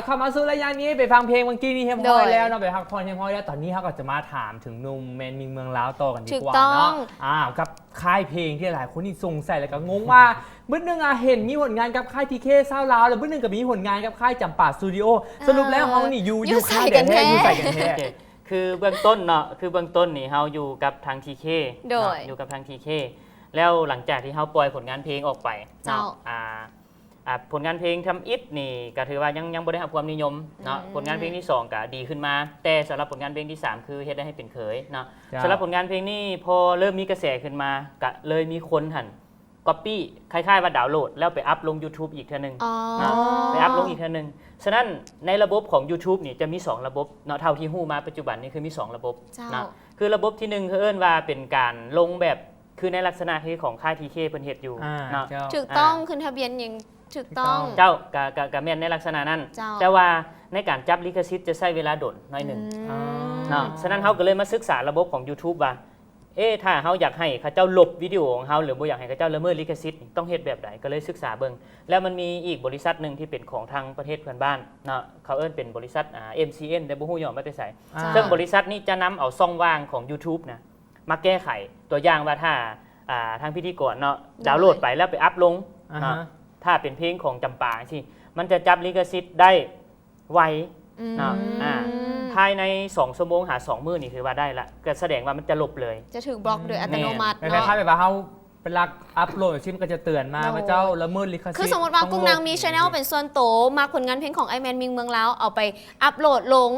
เข้ามาสู่ระยะนี้ไปฟังเพลงเมื่อกี้นี้เฮียพอยแล้วเนาะไปพักผ่อนเฮียพอยแล้วตอนนี้เขาก็จะมาถามถึงหนุ่มแมนมิงเมืองลาวต่อกันดีกว่าเนาะกับค่ายเพลงที่หลายคนนี่สงสัยแล้วก็งงว่าบึ้ดนึงเห็นมีผลงานกับค่ายทีเคเศร้าลาวแล้วบึ้ดนึงก็มีผลงานกับค่ายจำปาสตูดิโอสรุปแล้วเขานี่อยู่ค่ายกันแท้อยู่ใส่กันแท้คือเบื้องต้นเนาะคือเบื้องต้นนี่เขาอยู่กับทางทีเคอยู่กับทางทีเคแล้วหลังจากที่เขาปล่อยผลงานเพลงออกไปเนาะผลงานเพลงทำอิฐนี่ก็ถือว่ายังบ่ได้รับความนิยมเนาะผลงานเพลงที่2ก็ดีขึ้นมาแต่สำหรับผลงานเพลงที่3คือเฮ็ดได้ให้เป็นเขยเนาะสำหรับผลงานเพลงนี้พอเริ่มมีกระแสขึ้นมาก็เลยมีคนหันก๊อปปี้คล้ายๆว่าดาวน์โหลดแล้วไปอัพลง YouTube อีกเท่านึงนะไปอัพลงอีกเท่านึงฉะนั้นในระบบของ YouTube นี่จะมี2ระบบเนาะเท่าที่ฮู้มาปัจจุบันนี้คือมี2ระบบนะคือระบบที่1คือเอิ้นว่าเป็นการลงแบบคือในลักษณะที่ของค่ายทีเคเพิ่นเฮ็ดอยู่เนาะถูกต้องขึ้นทะเบียนอย่างถูกต้องเจ้ากะแม่นในลักษณะนั้นแต่ว่าในการจับลิขสิทธิ์จะใช้เวลาดนน้อยหนึ่งเนาะฉะนั้นเขาก็เลยมาศึกษาระบบของ YouTube ว่าถ้าเขาอยากให้เขาเจ้าลบวิดีโอของเขาหรือบ่อยากให้เขาเจ้าละเมิดลิขสิทธิ์ต้องเฮ็ดแบบใดก็เลยศึกษาเบิ่งแล้วมันมีอีกบริษัทหนึ่งที่เป็นของทางประเทศเพื่อนบ้านเนาะเขาเอิ้นเป็นบริษัทMCN แต่บ่ฮู้ย่อมาแต่ไสซึ่งบริษัทนี้จะนำเอาช่องว่างของ YouTube นะมาแก้ไขตัวอย่างว่าถ้าทางพิธีกรเนาะดาวน์โหลดไปแล้วไปอัพลงเนาะถ้าเป็นเพลงของจำปาที่มันจะจับลิขสิทธิ์ได้ไวเนาะภายใน2 ชั่วโมงหา2 มื้อนี่คือว่าได้ละก็แสดงว่ามันจะลบเลยจะถูกบล็อกโดยอัตโนมัติเนาะคล้ายๆแบบว่าเขาเป็นลักอัพโหลดชิมก็จะเตือนมาว่าเจ้าละเมิดลิขสิทธิ์คือสมมติว่ากุ้งนางมีช่องเป็นส่วนโตมาผลงานเพลงของไอแมนมิงเมืองลาวเอาไปอัพโหลดลง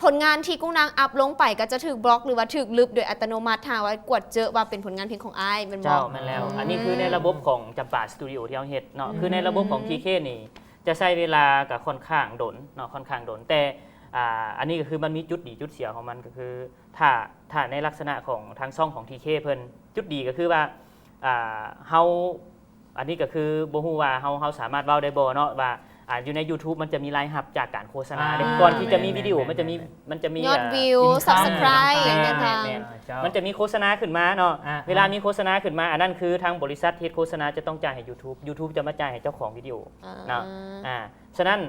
ผลงานที่กุ้งนางอัพลงไปก็จะถูกบล็อกหรือว่าถูกลบโดยอัตโนมัติถ้าว่ากดเจอว่าเป็นผลงานเพลงของไอเป็นบล็อกมาแล้วอันนี้คือในระบบของจำปาสตูดิโอที่เราเฮ็ดเนาะคือในระบบของทีเคนี่จะใช้เวลากับค่อนข้างดนเนาะค่อนข้างดนแต่อันนี้ก็คือมันมีจุดดีจุดเสียของมันก็คือถ้าในลักษณะของทางช่องของทีเคเพิ่นจุดดีก็คือว่าเฮาอันนี้ก็คือบ่ฮู้ว่าเฮาสามารถเว้าได้บ่เนาะว่าอยู่ใน YouTube มันจะมีรายรับจากการโฆษณาก่อนที่จะมีวิดีโอมันจะมียอดวิว Subscribe อย่างเงี้ยทางมันจะมีโฆษณาขึ้นมาเนาะเวลามีโฆษณาขึ้นมาอันนั้นคือทางบริษัทเฮ็ดโฆษณาจะต้องจ่ายให้ YouTube จะมาจ่ายให้เจ้าของวิดีโอเนาะฉะนั้น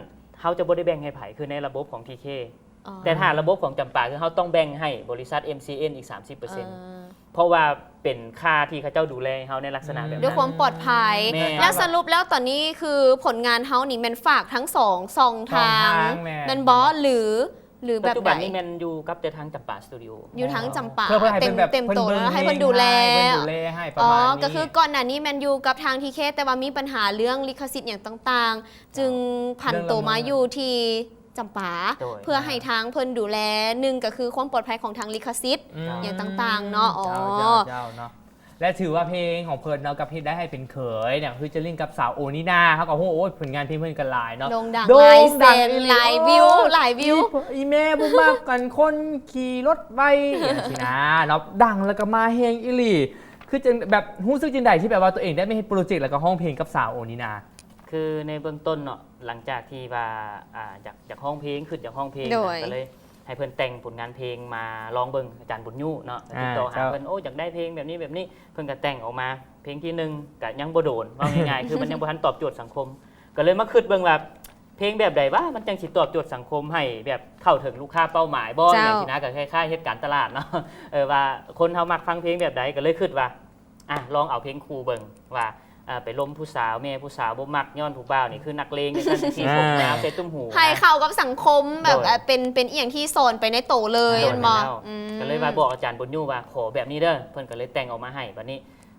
เขาจะบ่ได้แบ่งให้ไผคือในระบบของ TK แต่ถ้าระบบของจำปาคือเขาต้องแบ่งให้บริษัท MCN อีก 30%เพราะว่าเป็นค่าที่เขาเจ้าดูแลเขาในลักษณะแบบนั้นด้วยความปลอดภัยแล้วสรุปแล้วตอนนี้คือผลงานเขานี่แมนฝากทั้ง2ทางแมนบอสหรือแบบไหนปัจจุบันนี้แมนอยู่กับแต่ทางจำปาสตูดิโออยู่ทั้งจำปาเต็มโตแล้วให้เพิ่นดูแลให้ประมาณนี้ก็คือก่อนหน้านี้แมนอยู่กับทางทีเคแต่ว่ามีปัญหาเรื่องลิขสิทธิ์อย่างต่างๆจึงผันตัวมาอยู่ที่จำปาเพื่อให้ทางเพิ่นดูแลหนึ่งก็คือความปลอดภัยของทางลิขสิทธิ์อย่างต่างๆเนาะและถือว่าเพลงของเพิ่นเนาะกับเพลงได้ให้เป็นเขยเนี่ยคือจะเล่นกับสาวโอนิน่าเขาก็โอ้ผลงานเพลงเพิ่นกันหลายเนาะโด่งดังหลายแสนหลายวิวอีแม่บุ้มมากกันคนขี่รถไปอย่างนี้นะเนาะดังแล้วก็มาเฮงอีหลีคือจะแบบรู้สึกจังใดที่แบบว่าตัวเองได้ไม่ให้โปรเจกต์แล้วก็ห้องเพลงกับสาวโอนิน่าคือในเบื้องต้นเนาะหลังจากที่ว่าจากห้องเพลงขึ้นจากห้องเพลงก็เลยให้เพิ่นแต่งผลงานเพลงมาลองเบิ่งอาจารย์บุญยู่เนาะติดต่อหาเพิ่นอยากได้เพลงแบบนี้เพิ่นก็แต่งออกมาเพลงที่1ก็ยังบ่โดนว่าง่ายๆคือมันยังบ่ทันตอบโจทย์สังคมก็เลยมาคิดเบิ่งว่าเพลงแบบใดว่ามันจังสิตอบโจทย์สังคมให้แบบเข้าถึงลูกค้าเป้าหมายบ่อย่างที่นะก็คล้ายๆเฮ็ดการตลาดเนาะว่าคนเฮามักฟังเพลงแบบใดก็เลยคิดว่าลองเอาเพลงครูเบิ่งว่าไปล้มผู้สาวแม่ผู้สาวบ่มักย้อนผู้บ่าวนี่คือนักเลงอย่างนั้นที่ผมยาวใส่ตุ้มหูให้เข้ากับสังคมแบบเป็นอีหยังที่สอนไปในโตเลยมาก็เลยว่าบอกอาจารย์บุญยู่ว่าขอแบบนี้เด้อเพิ่นก็เลยแต่งออกมาให้บัดนี้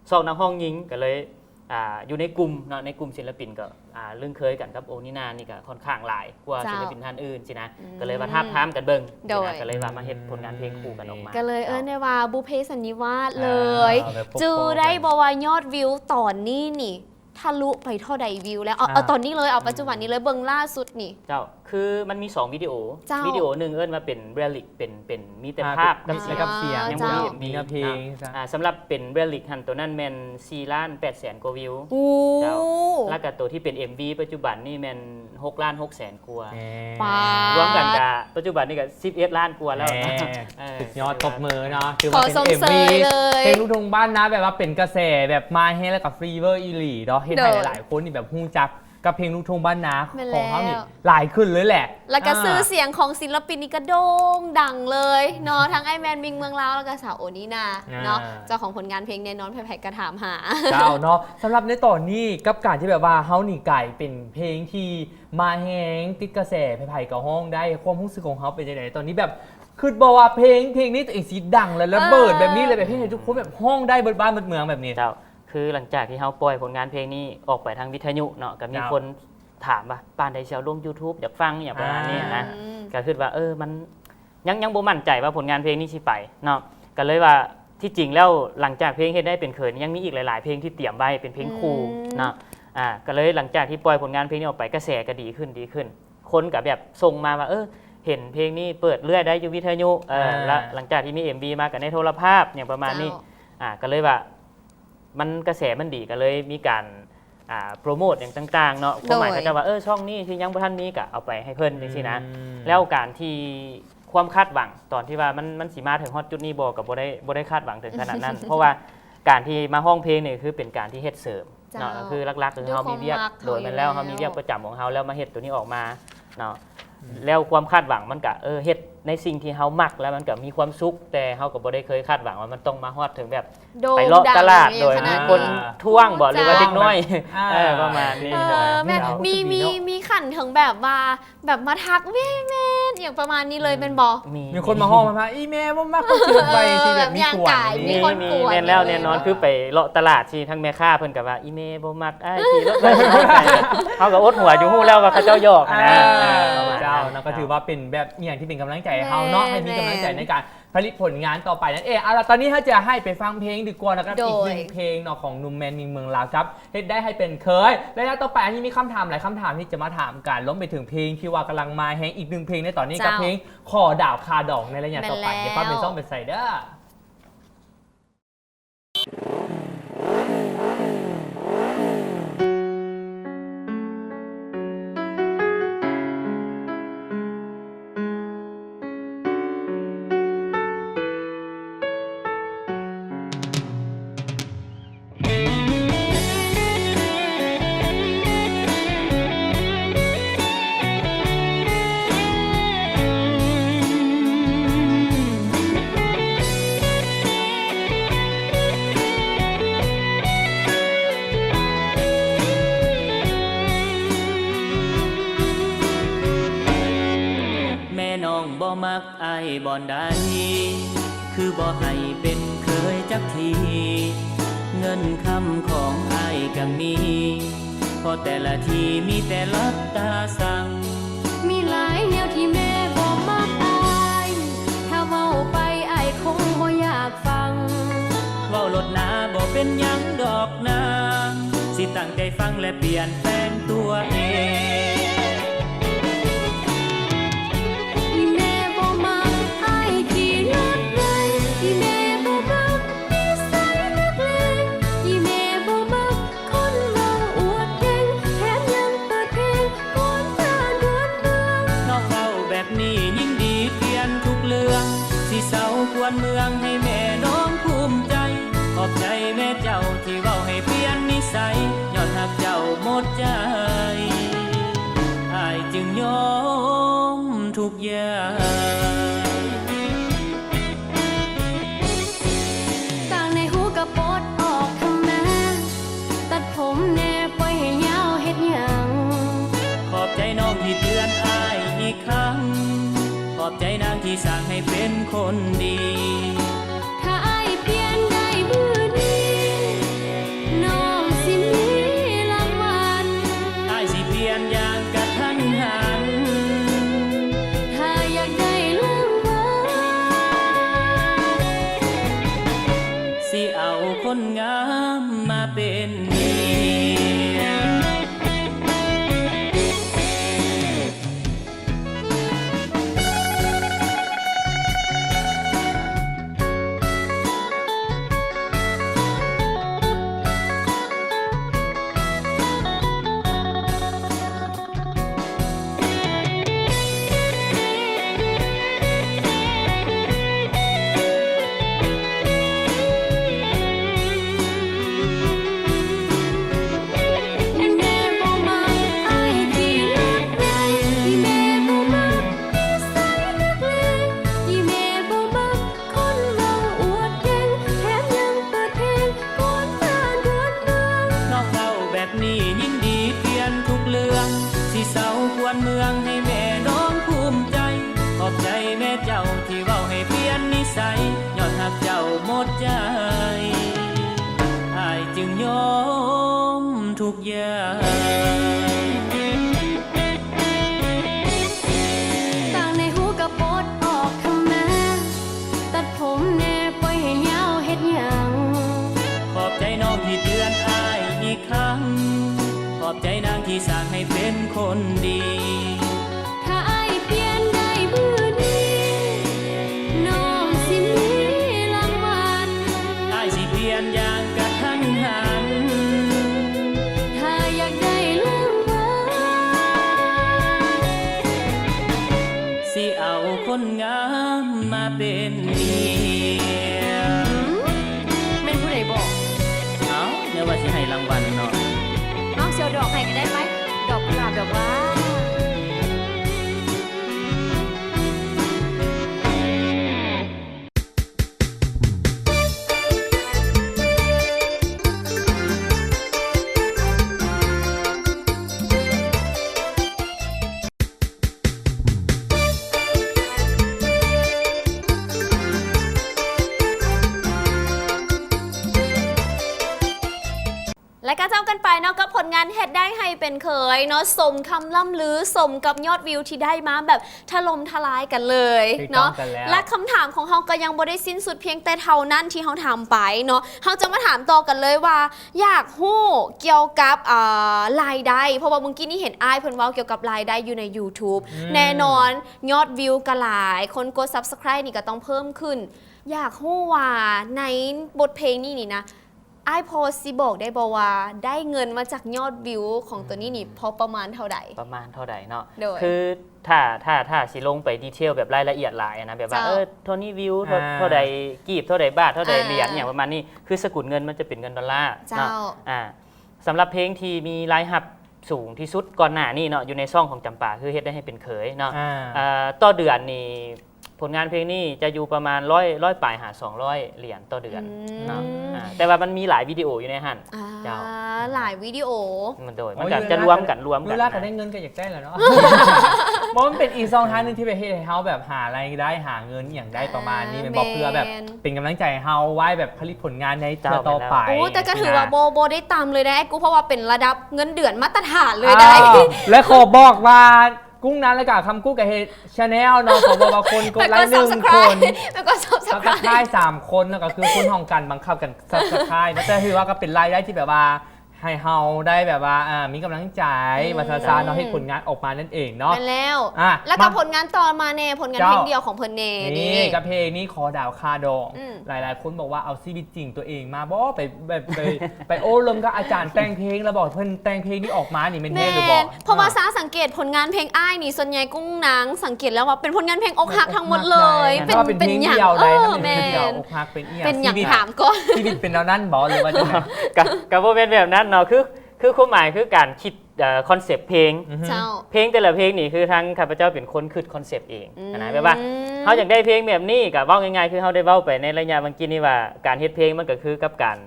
ซอกนักห้องหญิงก็เลยอยู่ในกลุ่มเนาะในกลุ่มศิลปินก็เรื่องเคยกันกับโอนิน่านี่ก็ค่อนข้างหลายกว่าศิลปินท่านอื่นสินะก็เลยว่าทาบทามกันเบิ่งก็เลยว่ามาเฮ็ดผลงานเพลงคู่กันออกมาก็เลยได้ว่าบุพเพสันนิวาสเลยจูได้บอกว่ายอดวิวตอนนี้นี่ทะลุไปเท่าใดวิวแล้วเอาตอนนี้เลยเอาปัจจุบันนี้เลยเบิ่งล่าสุดนี่เจ้าคือมันมี2วิดีโอหนึ่งมาเป็นเรลิกเป็นมีแต่ภาพกับเสียงยังมีเพลงสำหรับเป็นเรลิกหันตัวนั้นแมน4,800,000 กว่าวิวเจ้าแล้วก็ตัวที่เป็น MV ปัจจุบันนี่แมน6,600,000 กว่ารวมกันกับปัจจุบันนี่ก็11 ล้านกว่าแล้วสุดยอดตบมือเนาะถือว่าเป็น MV เพลงลูกทุ่งบ้านนะแบบว่าเป็นกระแสแบบมาให้แล้วกับฟรีเวอร์อีหลีเนาะให้หลายคนนี่แบบฮู้จัก กับเพลงลูกทุ่งบ้านนา แม่น ของเขานี่ แล้ว หลายขึ้นเลยแหละ แล้วก็ซื้อเสียงของศิลปินนี่ก็โด่งดังเลยเนาะทั้งไอแมนมิงเมืองลาวแล้วก็สาวโอนีนาเนาะเจ้าของผลงานเพลงแน่นอนแผ่ๆกระถามหา เจ้าเนาะสำหรับในตอนนี้กับการที่แบบว่าเฮานี่ไก่เป็นเพลงที่มาแฮงติดกระแสไผ่ๆกับห้องได้ความรู้สึกของเขาเป็นยังไงตอนนี้แบบคือบอกว่าเพลงนี้ตัวเองสีดังแล้วระเบิดแบบนี้เลยแบบที่ทุกคนแบบห้องได้เบิดบ้านเบิดเมืองแบบนี้ เจ้าคือหลังจากที่เขาปล่อยผลงานเพลงนี้ออกไปทางวิทยุเนาะก็มีคนถามว่าป้านได้เชียวลง YouTube อยากฟังอย่างประมาณนี้นะก็คือว่ามันยังบ่มั่นใจว่าผลงานเพลงนี้สิไปเนาะก็เลยว่าที่จริงแล้วหลังจากเพลงเฮ็ดได้เป็นเขินยังมีอีกหลายๆเพลงที่เตรียมไว้เป็นเพลงคู่เนาะก็เลยหลังจากที่ปล่อยผลงานเพลงนี้ออกไปกระแสก็ดีขึ้นคนก็แบบส่งมาว่าเห็นเพลงนี้เปิดเรื่อยได้อยู่วิทยุแล้วหลังจากที่มี MV มากันในโทรภาพอย่างประมาณนี้ก็เลยว่ามันกระแสมันดีก็เลยมีการโปรโมทอย่างต่างๆเนาะความหมายเขาจะว่าช่องนี้ที่ยังบ่ทันมีก็เอาไปให้เพิ่นจังซี่นะแล้วการที่ความคาดหวังตอนที่ว่ามันสิมาถึงฮอตจุดนี้บ่ก็บ่ได้คาดหวังถึงขนาดนั้น เพราะว่าการที่มาห้องเพลงนี่คือเป็นการที่เฮ็ดเสริมเนาะคือหลักๆคือเฮามีเวียกโดยมันแล้วเฮามีเวียกประจำของเฮาแล้วมาเฮ็ดตัวนี้ออกมาเนาะแล้วความคาดหวังมันก็เฮ็ดในสิ่งที่เฮามักแล้วมันก็มีความสุขแต่เฮาก็บ่ได้เคยคาดหวังว่ามันต้องมาฮอดถึงแบบไปเลาะตลาดโดยมีคนท่วงบ่หรือว่าเด็กน้อยประมาณนี้ แม่มีขันถึงแบบว่าแบบมาทักแม่อย่างประมาณนี้เลยเป็นบอ มีคนมาห้องมาอีเมลว่ามากคนเกินไปที่แบบมีกวน มีคนกวน แน่นแล้วแน่นอนคือไปเลาะตลาดที่ทั้งแม่ค้าเพิ่นก็ว่าอีเมลบ่มักสิรถไปเฮาก็อดหัวอยู่ฮู้แล้วว่าเขาเจ้าหยอกนะเจ้านะก็ถือว่าเป็นแบบอย่างที่เป็นกำลังใจเฮาเนาะให้มีกำลังใจในการผลิตผลงานต่อไปนั่นเองเอาล่ะตอนนี้ถ้าจะให้ไปฟังเพลงดีกว่านะครับอีกหนึ่งเพลงเนาะของหนุ่มแมนมิงเมืองลาวครับเฮ็ดได้ให้เป็นเคยและต่อไปอันนี้มีคำถามหลายคำถามที่จะมาถามกันล้มไปถึงเพลงที่ว่ากำลังมาแฮงอีกหนึ่งเพลงในตอนนี้กับเพลงขอดาวคาดองในระยะต่อไปเดี๋ยวฟังเป็นซ่องเป็นไซเดอร์บ่มักอายบ่อนใดคือบ่ให้เป็นเคยจักทีเงินคำของอายก็มีพอแต่ละทีมีแต่ลับตาสั่งมีหลายแนวที่แม่บ่มักอายถ้าเว้าไปอายคงบ่อยากฟังเว้าลดหนาบ่เป็นหยังดอกนาสิตั้งใจฟังและเปลี่ยนแปลงตัวเองเมืองให้แม่น้องภูมิใจขอบใจแม่เจ้าที่เว้าให้เปลี่ยนนิสัยยอดหักเจ้าหมดใจอายจึงยอมทุกอย่างต่างในหูกระปดออกทำแม่ตัดผมแน่ปล่อยให้ยาวเฮ็ดหยังขอบใจน้องที่เตือนอายอีกครั้งขอบใจนางที่สั่งให้เป็นคนดีถ้าอายเปลี่ยนได้มือนี้น้องสิมีรางวัลอายสิเปลี่ยนอย่างกระทันหันถ้าอยากได้รางวัลสิเอาคนงามมาเป็น ใจอ้ายจึงยอมทุกอย่าง ต่างในหูกระปดออกทำแม่ตัดผมแน่ปล่อยให้ยาวเฮ็ดหยัง ขอบใจน้องที่เตือนอ้ายอีกครั้ง ขอบใจนางที่สร้างให้เป็นคนดี ถ้าอ้ายเปลี่ยนได้มือนี้น้องสิมีรางวัล อ้ายสิเปลี่ยนอย่างกระทันหัน ถ้าอยากได้รางวัล สิเอาคนงามมาเป็นเมีย แม่นผู้ใดบอก เอาเดี๋ยวว่าสิให้รางวัลเนาะ น้องเสียวดอกให้กันได้ไหมดอกกุหลาบดอกว่า และก็เจ้ากันไปเนาะกับผลงานเฮ็ดได้ให้เป็นเคยเนาะสมคำล่ำลือสมกับยอดวิวที่ได้มาแบบถล่มทลายกันเลยเนาะ กันแล้ว และคำถามของเราก็ยังบ่ได้สิ้นสุดเพียงแต่เท่านั้นที่เราทำไปเนาะเราจะมาถามต่อกันเลยว่า อยากฮู้เกี่ยวกับรายได้เพราะว่าเมื่อกี้นี่เห็นอ้ายเพิ่นเว้าเกี่ยวกับรายได้อยู่ใน YouTube แน่นอนยอดวิวก็หลายคนกด Subscribe นี่ก็ต้องเพิ่มขึ้น อยากฮู้ว่าในบทเพลงนี้นี่นะไอ้พอสิบอกได้บอกว่าได้เงินมาจากยอดวิวของตัวนี้นี่พอประมาณเท่าใด ประมาณเท่าใดเนาะ โดย คือถ้าสิลงไปดีเทลแบบรายละเอียดหลายอะนะแบบว่า เจ้า เท่านี้วิวเท่าใดกีบเท่าใดบาทเท่าใดเหรียญอย่างประมาณนี้คือสกุลเงินมันจะเป็นเงินดอลลาร์ เจ้า เนาะสำหรับเพลงที่มีรายรับสูงที่สุดก่อนหน้านี้เนาะอยู่ในซ่องของจำปาคือเฮ็ดได้ให้เป็นเคยเนาะต่อเดือนนี่ผลงานเพลงนี้จะอยู่ประมาณร้อยปลายหา200 เหรียญต่อเดือนเนาะแต่ว่ามันมีหลายวิดีโออยู่ในหัน เจ้า หลายวิดีโอ มันโดยมันก็จะรวมกัน เวลาก็ได้เงินก็อยากได้แหละเนาะ เพราะมันเป็นอีกซองทางหนึงที่ไปเฮ็ดให้เฮาแบบหารายได้หาเงินอย่างได้ประมาณนี้เป็นบอกเพื่อแบบเป็นกำลังใจให้เฮาไว้แบบผลิตผลงานในต่อไป โอ้แต่ก็ถือว่าโบได้ตามเลยนะกูเพราะว่าเป็นระดับเงินเดือนมาตรฐานเลยได้ อ้าวและขอบอกว่ากุ้งนั้นแล้วกับคำกู้กับเฮดชาแนลเนาะขอบอกว่าคนกดไลค์1 คน แล้วก็ซับส ซับ ไค ส ร ไครต์3 คนแล้วก็คือคุณห้องกันบังคับกันซับสไครต์แต่ถือว่าก็เป็นรายได้ที่แบบว่าให้เฮาได้แบบว่ามีกำลังใจมาซาเนาะให้ผลงานออกมานั่นเองเนาะ นั่นแล้ว อ่ะ แล้วก็ผลงานต่อมาแน่ผลงานเพลงเดียวของเพิ่นเน่ นี่กับเพลงนี้ขอดาวคาดอง อืม หลายๆ คนบอกว่าเอาชีวิตจริงตัวเองมาบ่ไปโอ้ลมกับอาจารย์แต่งเพลงแล้วบอกเพิ่นแต่งเพลงนี้ออกมานี่เป็นเท่หรือบอก เพราะว่าซาสังเกตผลงานเพลงอ้ายนี่ส่วนใหญ่กุ้งนางสังเกตแล้วว่าเป็นผลงานเพลงอกหักทั้งหมดเลย เพราะว่าเป็นเพลงเดียวใดถ้าเป็นเพ แม่ ลงเดียวน อกหักเป็นเอีย เป็นอย่าง ชีวิต ถามก่อน ชีวิตเป็นแนวนั้นบอกหรือว่าจะไง กับว่าเป็นแบบนั้นเนาะคือความหมายคือการคิดคอนเซปต์เพลง เจ้า เพลงแต่ละเพลงนี่คือทางข้าพเจ้าเป็นคนคิดคอนเซปต์เองนะแบบว่าเขาอยากได้เพลงแบบนี้กับว่าง่ายๆคือเขาได้เว้าไปในระยะเมื่อกี้นี่ว่าการเฮ็ดเพลงมันก็คือกับการ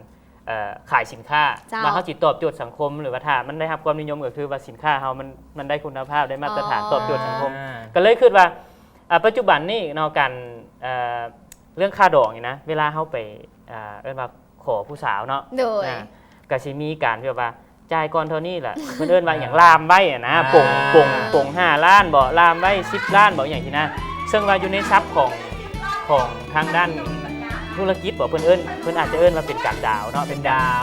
ขายสินค้า เจ้า ว่าเขาจิตตอบโจทย์สังคมหรือว่าถ้ามันได้รับความนิยมก็คือว่าสินค้าเขามันได้คุณภาพได้มาตรฐานตอบโจทย์สังคม ก็เลยคิดว่าปัจจุบันนี่เนาะการเรื่องค่าดอกนี่นะเวลาเขาไปเอิ้นว่าขอผู้สาวเนาะ โดย ก็สิมีการแบบว่าจ่ายก่อนเท่านี้แหละ เพิ่นเอิ้นว่าอย่างลามไว้อะนะป่ง5 ล้านบ่ลามไว้10 ล้านบ่อย่างที่นะซึ่งว่าอยู่ในทรัพย์ของทางด้านธุรกิจบ่เพิ่นอาจจะเอิ้นว่าเป็นการดาวเนาะ เป็นดาว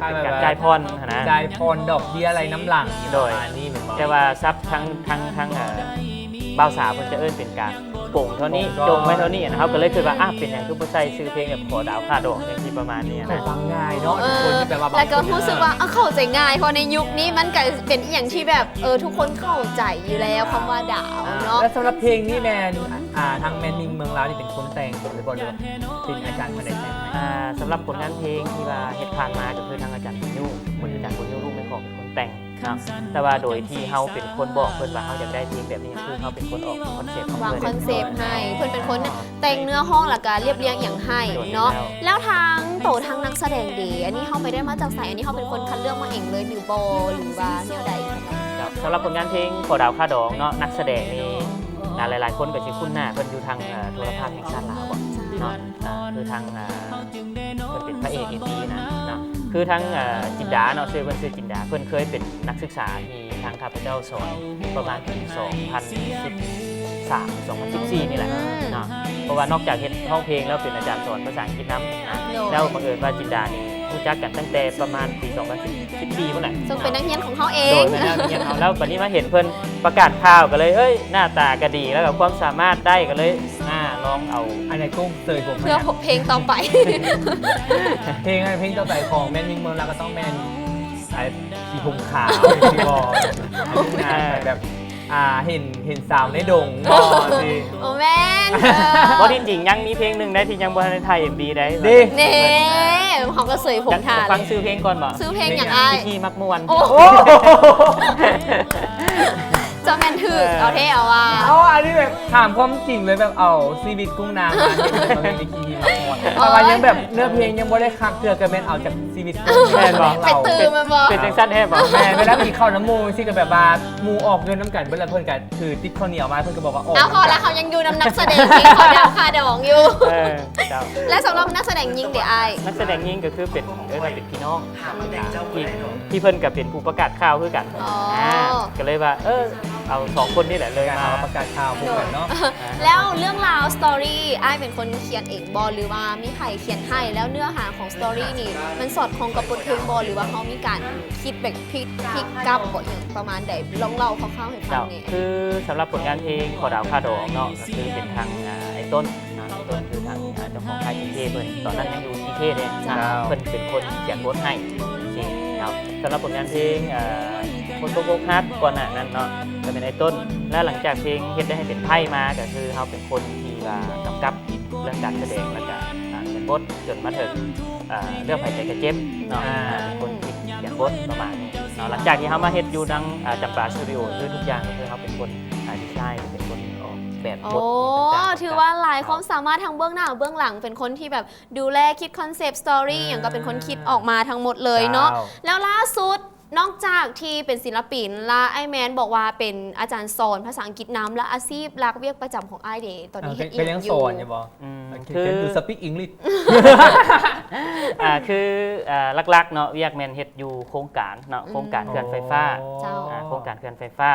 เป็นการจ่ายพรนะ จ่ายพรดอกเบี้ยอะไรน้ำหลัง โดย ประมาณนี้เหมือนบอก แต่ว่าทรัพย์ทั้งบ่าวสาวเพิ่นจะเอิ้นเป็นการป่งเท่านี้ ป่งก็ จงไว้เท่านี้นะครับก็เลยคิดว่าเป็นอย่างคือบ่ใส่ชื่อเพลงแบบขอดาวค่าดอกอย่างที่ประมาณนี้ แต่ นะ ฟังง่ายเนาะทุกคนที่แบบว่าบาง แล้วก็ คน รู้สึกว่าเข้าใจง่ายเพราะในยุคนี้มันก็เป็นอหย่างที่แบบทุกคนเข้าใจอยู่แล้วคำว่าดาวเนาะ แล้วสำหรับเพลงนี้แมนทางแมนนิงเมืองลาวนี่เป็นคนแต่งหรือบอกเลยว่าเป็นอาจารย์คนใดแต่งไหม สำหรับผลงานเพลงที่ว่าเฮ็ดผ่านมาก็คือทางอาจารย์บุญยูอาจารย์บุญยูลูกแม่ของเป็นคนแต่งเนาะแต่ว่าโดยที่เฮาเป็นคนบอกเพิ่นว่าเฮาอยากได้เพลงแบบนี้คือเฮาเป็นคนออกคอนเซ็ปต์ของ วาง เพิ่น คอนเซปต์ให้เพื่อนเป็นคนแต่งเนื้อห้องหลักการเรียบเรียงอย่างให้เนาะแล้วทางโตทางนักแสดงดีอันนี้เขาไม่ได้มาจากสายอันนี้เขาเป็นคนคัดเลือกมาเองเลยหรือบอหรือว่าแนวใด ครับสำหรับผลงานเพลงขอดาวค่าดองเนาะนักแสดงนี่หลายๆคนก็สิคุ้นหน้าเพิ่นอยู่ทางโทรภาพแห่งชาติลาวบ่เนาะ คือทางเพิ่นเป็นพระเอกเอ็มวีนะเนาะคือทางจินดาเนาะชื่อเพิ่นชื่อจินดาเพิ่นเคยเป็นนักศึกษาที่ทางข้าพเจ้าสอนประมาณปี2013 2014นี่แหละเนาะเพราะว่านอกจากเฮ็ดห้องเพลงแล้วเป็นอาจารย์สอนภาษาอังกฤษนำนะแล้วบังเอิญว่าจินดานี่รู้จักกันตั้งแต่ประมาณปี2014นั่นแหละ ซึ่งเป็นนักเรียนของเขาเอ โด ง ยเป็นนักเรียนเอาแล้ววันนี้มาเห็นเพิ่นประกาศข่าวก็เลยหน้าตาก็ดีแล้วก็ความสามารถได้ก็เลยลองเอา อันไหนกุ้งเตยผม เพื่อเพลงต่อไป เพลงต่อไปของแมนมิงเมืองเราก็ต้องแมนสีผมขาวสีบอลแบบเห็นสาวในดงบอสิ โอ้แม่น เพราะที่จริงยังมีเพลงหนึ่งได้ที่ยังบ่ทันได้ถ่าย MV ได้ ดิ เน่เขาก็เสยผมทา ฟัง เลย ชื่อเพลงก่อนบ่ ซื้อเพลงอย่างไร ที่มักม่วน โอ้จะแมนถือเอาเท่เอาว่า อันนี้แบบถามความจริงเลยแบบเอาชีวิตกุ้งนางมาเป็นในคีย์มาหมดแต่ว่ายังแบบเนื้อเพลงยังบ่ได้คักเตือกันแมนเอาจากชีวิตกุ้งแมนบอก ไป เรา ตื่นมาบอก เป็นจังซั่นแท้บ่ แมนเวลามีเข้าน้ำมูสิกับแบบว่ามูออกเงินน้ำกันเวลาเพิ่นกันคือติ๊กข้าวเหนียวมาเพิ่นก็บอกว่า เอาพอแล้วเขายังอยู่น้ำนักแสดงจริงเขาดาวคาดองอยู่ เจ้า และสำหรับนักแสดงยิงเดี๋ยวไอาย นักแสดงยิ่งก็คือเป็นเป็นพี่น้องที่เพิ่นก็เป็นผู้ประกาศข่าวคือกันก็เลยว่าเอา2คนนี่แหละเลย การ มา เอาประกาศข่าวพวกกันเนาะ แล้วเรื่องราวสตอรี่ไอายเป็นคนเขียนเองบอหรือว่ามีใครเขียนให้แล้วเนื้อหาของสตอรี่นี่มันสอดคล้องกับบทเพลงบอหรือว่าเขามีการคิดแบบพลิกกับบทอย่างประมาณใดลองเล่าคร่าวๆให้ฟังนี่ คือสำหรับผลงานเพลงขอดาวคาดองเนาะก็คือเป็นทางไอ้ต้นต้นคือทางเจ้าของค่ายทีเคเพิ่นตอนนั้นยังอยู่ทีเคเลยเพิ่นเป็นคนเขียนบทให้จริงครับสำหรับผลงานเพลงคนโกกฮักก่อนหน้านั้นเนาะก็เป็นไอ้ต้นและหลังจากเพลงเฮ็ดได้ให้เป็นไพ่มาก็คือเขาเป็นคนที่กำกับเรื่องการแสดงและการเขียนบทจนมาถึงเรื่องไผ่ใจกระเจ็บเนาะเป็นคนที่เขียนบทประมาณนี้เนาะหลังจากที่เขามาเฮ็ดอยู่ดังจำปาสตูดิโอด้วยทุกอย่างก็คือเขาเป็นคนดีไซน์เป็นคนออกแบบบท โอ้ถือว่าหลายความสามารถทางเบื้องหน้าเบื้องหลังเป็นคนที่แบบดูแลคิดคอนเซปต์สตอรี่อย่างก็เป็นคนคิดออกมาทั้งหมดเลยเนาะแล้วล่าสุดนอกจากที่เป็นศิลปินลาไอแมนบอกว่าเป็นอาจารย์สอนภาษาอังกฤษน้ำและอาชีพรักเวียกประจำของไอเดย์ตอนนี้เฮ็ดอี เป็น ก เรื่อง อ โซ ยู่ นอย่าบอก คือ ดูสปีกอังกฤษ คือหลักๆเนาะเวียกแมนเฮ็ดอยู่โครงการเนาะโครงการเขื่อนไฟฟ้า เจ้า โครงการเขื่อนไฟฟ้า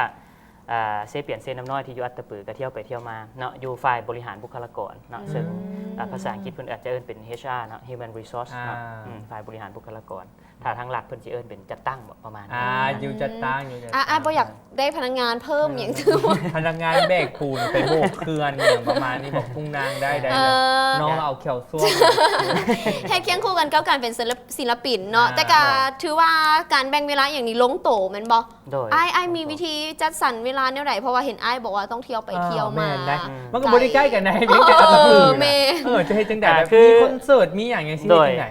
เซเปียนเซน้ำน้อยที่อยู่อัตตปือก็เที่ยวไปเที่ยวมาเนาะอยู่ฝ่ายบริหารบุคลากรเนาะซึ่งภาษาอังกฤษเพิ่นอาจจะเอิ้นเป็น HR เนาะ Human Resource เนาะฝ่ายบริหารบุคลากรถ้าทางหลักเพิ่นสิเอิ้นเป็นจัดตั้งประมาณนี้ อยู่จัดตั้งอยู่จัด บ่อยากได้พนักงานเพิ่มอย่างที่ว่า พนักงานแบกปูนไปโบกเขื่อนอย่างประมาณนี้บอกกุ้งนางได้น้องเราเอาเขียวซ่วม แค่เคียงคู่กันกับการเป็นศิลปินเนาะแต่ก็ถือว่าการแบ่งเวลาอย่างนี้ลงโตแมันบ่ โดย ไอ้มีวิธีจัดสรรเวลาแนวไหนเพราะว่าเห็นไอ้บอกว่าต้องเที่ยวไปเที่ยวมา มันก็บริใกล้กันนะเพียงแต่ก็คือจะให้จังใดแบบมีคอนเสิร์ตมีอย่างอย่างที่จังไหน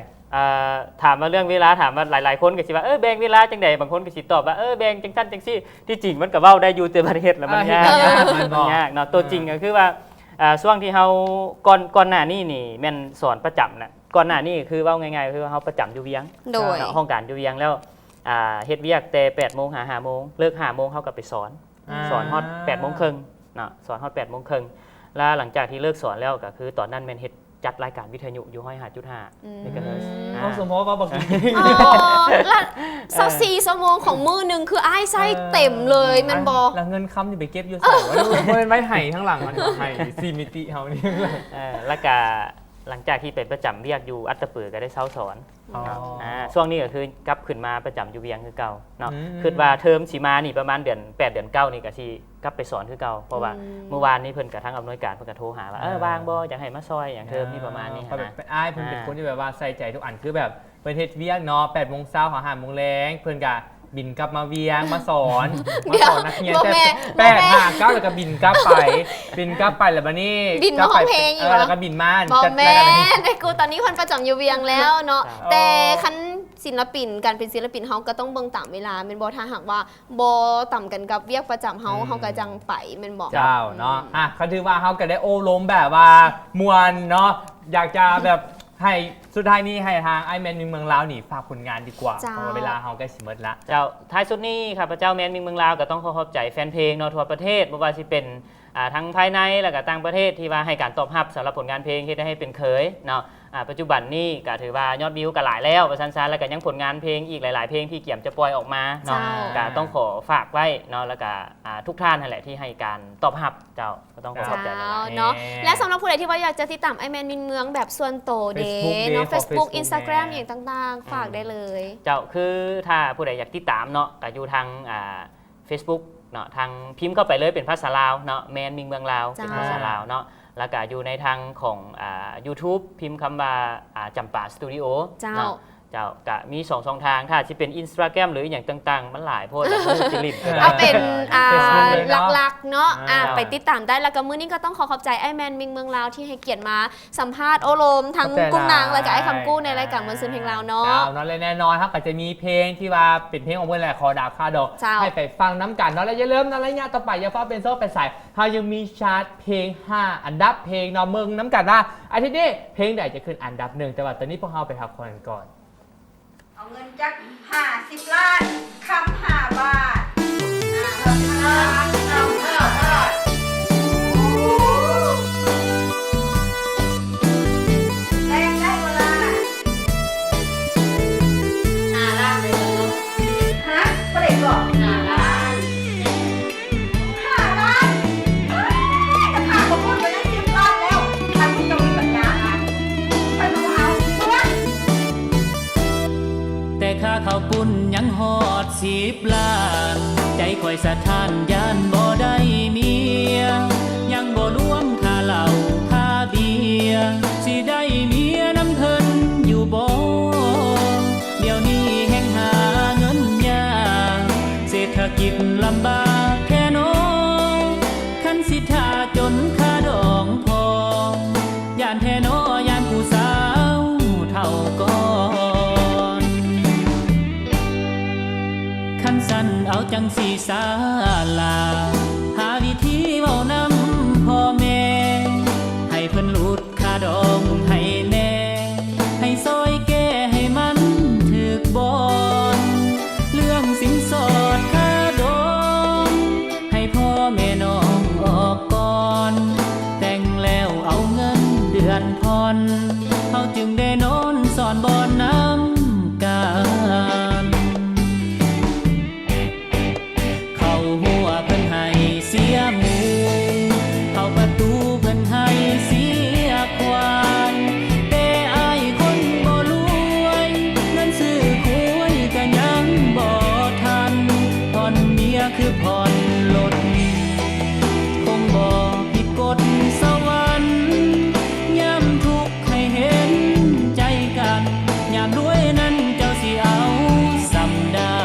ถามมาเรื่องเวลาถามมาหลายๆคนก็สิว่าแบ่งเวลาจังใดบางคนก็สิตอบว่าแบ่งจังซั่นจังซี่ที่จริงมันก็เว้าได้อยู่แต่ประเทศแล้วมันยากเนาะตัวจริงก็คือว่าช่วงที่เฮาก่อนหน้านี้นี่แม่นสอนประจำน่ะก่อนหน้านี้คือเว้าง่ายๆคือเฮาประจำอยู่เวียง โดย ห้องการอยู่เวียงแล้วเฮ็ดเวียกแต่ 8 โมงหา 5 โมงเลิก 5 โมงเฮาก็ไปสอนฮอด 8 โมงครึ่งเนาะสอนฮอด 8 โมงครึ่งแล้วหลังจากที่เลิกสอนแล้วก็คือตอนนั้นแม่นเฮ็ดจัดรายการวิทยุอยู่ห้อย5.5นี่ก็เลย เขาสมมติว่าบอก แล้ว24 ชั่วโมงของมื้อนึงคือไอ้ใช้เต็มเลยมันบ่ แล้วเงินค้ำอยู่ไปเก็บอยู่ใส่ว่าเป็นไม้ไห่ทั้งหลังมันไห่ซีมิติเฮานี่ แล้วก็หลังจากที่เป็นประจำเวียกอยู่อัตตปือก็ได้เซาสอนช่วงนี้ก็คือกลับขึ้นมาประจำอยู่เวียงคือเก่าเนาะคิดว่าเทอมสิมานี่ประมาณเดือน8เดือน9นี่ก็สิกลับไปสอนคือเก่าเพราะว่าเมื่อวานนี้เพิ่นกับทั้งอำนวยการเพิ่นก็โทรหาว่าว่างบ่อยากให้มาซอยอย่างเทอมนี่ประมาณนี้ แบบเป็นอ้ายเพิ่นเป็นคนที่แบบว่าใส่ใจทุกอันคือแบบเพิ่นเฮ็ดเวียกเนาะ8 โมงเช้าถึง5 โมงแลงเพิ่นก็บินกลับมาเวียงมาสอนนักเรียนแต่8-5-9แล้วก็บินกลับไปแล้วบัดนี้ บินมาห้องเพลงอยู่ แล้วก็บินมา จัดแม่ไอ้กูตอนนี้คนประจำอยู่เวียงแล้วเนาะแต่คันศิลปินการเป็นศิลปินเฮาก็ต้องเบิ่งตามเวลาแม่นบ่ถ้าหากว่าบ่ต่ำกันกับเวียกประจำเฮาก็จังไปแม่นบ่ เจ้าเนาะเขาถือว่าเฮาก็ได้โอ้ล้มแบบว่ามวนเนาะอยากจะแบบให้สุดท้ายนี้ให้ทางไอแมนมิงเมืองลาวนี่ฝากผลงานดีกว่าเพราะเวลาเฮาใกล้สิหมดละเจ้าท้ายสุดนี้ข้าพเจ้าแมนมิงเมืองลาวก็ต้องขอขอบใจแฟนเพลงเนาะทั่วประเทศบ่ว่าสิเป็น ทั้งภายในและก็ต่างประเทศที่ว่าให้การตอบรับสำหรับผลงานเพลงที่ได้ให้เป็นเคยเนาะปัจจุบันนี้ก็ถือว่ายอดวิวก็หลายแล้วประชันๆแล้วก็ยังผลงานเพลงอีกหลายๆเพลงที่เกี่ยมจะปล่อยออกมาเนาะก็ต้องขอฝากไว้เนาะแล้วก็ทุกท่านนั่นแหละที่ให้การตอบรับเจ้าก็ต้องขอขอบใจหลายๆ เนาะและสำหรับผู้ใดที่ว่าอยากจะติดตามไอแมนมินเมืองแบบส่วนโตเดย์เนาะ Facebook Instagram อย่างต่างๆ ฝากได้เลย เจ้าคือถ้าผู้ใดอยากติดตามเนาะก็อยู่ทางFacebook เนาะทางพิมพ์เข้าไปเลยเป็นภาษาลาวเนาะแมนมิงเมืองลาวเป็นภาษาลาวเนาะแล้วก็อยู่ในทางของYouTube พิมพ์คำว่าจำปาสตูดิโอเนาะเจ้าก็มี2 ช่องทางถ้าจะเป็น Instagram หรืออย่างต่างๆมันหลายโพดแล้วจิลิม เอาเป็นหลักๆเนาะไปติดตามได้แล้วก็มื้อนี้ก็ต้องขอบใจไอแมนมิงเมืองลาวที่ให้เกียรติมาสัมภาษณ์โอโลมทั้งกุ้งนางและก็ไอคำกู้ในรายการมวลซืนเพลงลาวเนาะเนาะเลยแน่นอนครับก็จะมีเพลงที่ว่าเป็นเพลงของเพื่อนแหละคอดาบคาดอกให้ไปฟังน้ำกันเนาะแล้วอย่าลืมนะระยะต่อไปอย่าฟ้าเป็นโซ่ไปใส่เขายังมีชาร์ตเพลง5 อันดับเพลงเนาะเมืองน้ำกันว่าอาทิตย์นี้เพลงใดจะขึ้นอันดับ1แต่ว่าตอนนี้พวกเราไปพักผ่อนก่อนเอาเงินจัก50 ล้านคำ5 บาทแรงได้เวลา5 ล้านเลยฮะประเด็นก่อน5 ล้าน5 ล้านจะขาดประมูลไปได้10 ล้านแล้วท่านผู้ชมมีปัญญาไปดูเอาเพื่อน แต่ค่าข้าวปุ้นยังฮอด10 ล้านใจคอยสะท้านยานบ่ได้เมียยังบ่รวมค่าเหล้าค่าเบียร์สิได้เมียน้ำเพิ่นอยู่บ่เดี๋ยวนี้แห่งหาเงินยากเศรษฐกิจลำบากแค่น้องคันสิท่าจนค่าดองพอย่านแท้น้อยานผู้สาวเท่าก่อนคันสั่นเอาจังสีสาลาหาวิธีเว้านำพ่อแม่ให้เพิ่นหลุดค่าดองให้แน่ให้ซอยแก้ให้มันถึกบอนเรื่องสินสอดค่าดองให้พ่อแม่น้องออกก่อนแต่งแล้วเอาเงินเดือนผ่อนเขาจึงได้นอนสอนบอนน้ำกันเข้าหัวเพิ่นให้เสียหมูเข้าประตูเพิ่นให้เสียควานแต่อายคนบ่รวยเงินซื้อคุยก็ยังบ่ทันผ่อนเมียคือผ่อนรถคงบ่ผิดกฎสวรรค์ยามทุกข์ให้เห็นใจกันยามรวยนั้นเจ้าสิเอาสำได้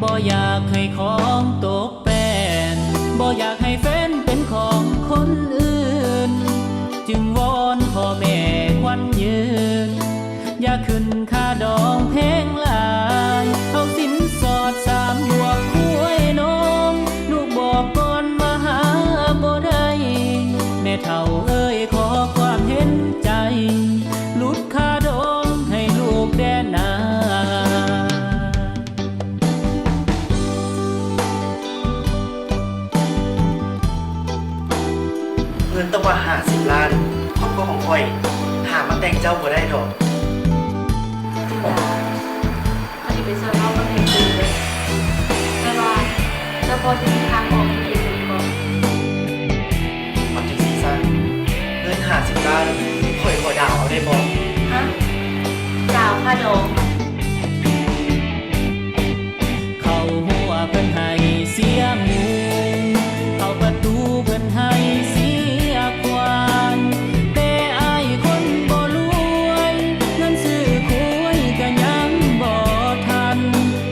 บ่อยากให้ของตกแป้นบ่อยากให้แฟนเป็นของคนอื่นจึงวอนพ่อแม่ควันยืนอย่าขึ้นค่าดองแพงหลายเอาสินสอด3 บวกคุยน้องลูกบอกก่อนว่าหาบ่ได้แม่เฒ่าเอ้ยขอความเห็นใจหลุดค่าดองให้ลูกแด่นา เงินต้องว่า50 ล้านครอบครัวของข่อยหามาแต่งเจ้าบ่ได้ดอก อันนี้เป็นส่วนนอกก็เพลงดีเลยแต่ว่าเจ้าพ่อจะมีทางออกเพลงดีก่อน เอาจังซี่ซะเงิน50 ล้านข่อยขอดาวเอาได้บ่ ฮะดาวค่าดอง เข้าหัวเพิ่นให้เสียหมูเข้าประตูเพิ่นให้เสียควานแต่อายคนบ่รวยเงินซื้อคุยก็ยังบ่ทัน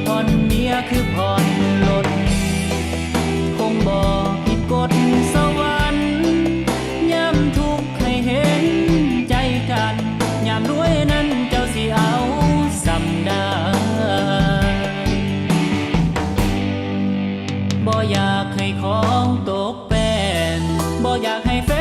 ผ่อนเมียคือผ่อนรถคงบ่ผิดกฎสวรรค์ยามทุกข์ให้เห็นใจกันยามรวยนั้นเจ้าสิเอาสำได้บ่อยากให้ของตกแป้นบ่อยากให้แฟ